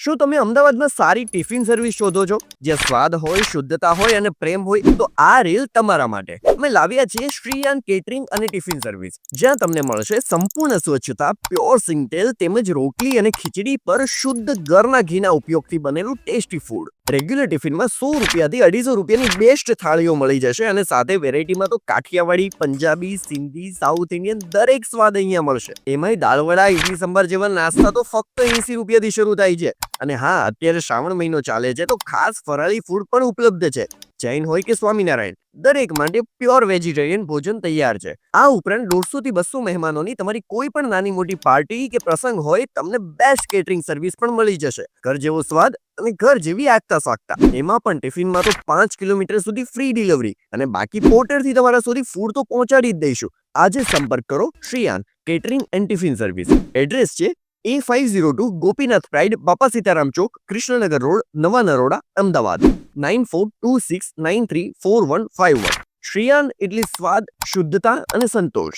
શું તમે અમદાવાદમાં સારી ટિફિન સર્વિસ શોધો છો, જ્યાં સ્વાદ હોય, શુદ્ધતા હોય અને પ્રેમ હોય? તો આ રીલ તમારા માટે. અમે લાવ્યા છીએ શ્રીયાન કેટરિંગ અને ટિફિન સર્વિસ, જ્યાં તમને મળશે સંપૂર્ણ સ્વચ્છતા, પ્યોર સિંગતેલ તેમજ રોટલી અને ખીચડી પર શુદ્ધ ઘરના ઘીના ઉપયોગથી બનેલું ટેસ્ટી ફૂડ. રેગ્યુલર ટિફિનમાં 100 રૂપિયાથી 250 રૂપિયાની બેસ્ટ થાળીઓ મળી જશે અને સાથે વેરાયટીમાં તો કાઠિયાવાડી, પંજાબી, સિંધી, સાઉથ ઇન્ડિયન દરેક સ્વાદ અહીંયા મળશે. એમાંય દાળવડા, ઇડલી સંભાર જેવા નાસ્તા તો ફક્ત 80 રૂપિયાથી શરૂ થાય છે. અને હા, અત્યારે શ્રાવણ મહિનો ચાલે છે તો ખાસ ફરાળી ફૂડ પણ ઉપલબ્ધ છે. જૈન હોય કે સ્વામિનારાયણ, દરેક માટે પ્યોર વેજીટેરિયન ભોજન તૈયાર છે. આ ઉપરાંત 150 થી 200 મહેમાનોની તમારી કોઈ પણ નાની મોટી પાર્ટી કે પ્રસંગ હોય, તમને બેસ્ટ કેટરિંગ સર્વિસ પણ મળી જશે. ઘર જેવો સ્વાદ અને ઘર જેવી આગતા સાગતા. એમાં પણ ટિફિનમાં તો 5 કિલોમીટર સુધી ફ્રી ડિલિવરી અને બાકી પોર્ટરથી તમારા સુધી ફૂડ તો પહોંચાડી જ દઈશું. આજે સંપર્ક કરો Shriyan catering and tiffin service. Address છે A502 ગોપીનાથ પ્રાઇડ, બાપા સીતારામ ચોક, કૃષ્ણનગર રોડ, નવા નરોડા, અમદાવાદ 9426934151. શ્રીયાન એટલે સ્વાદ, શુદ્ધતા અને સંતોષ.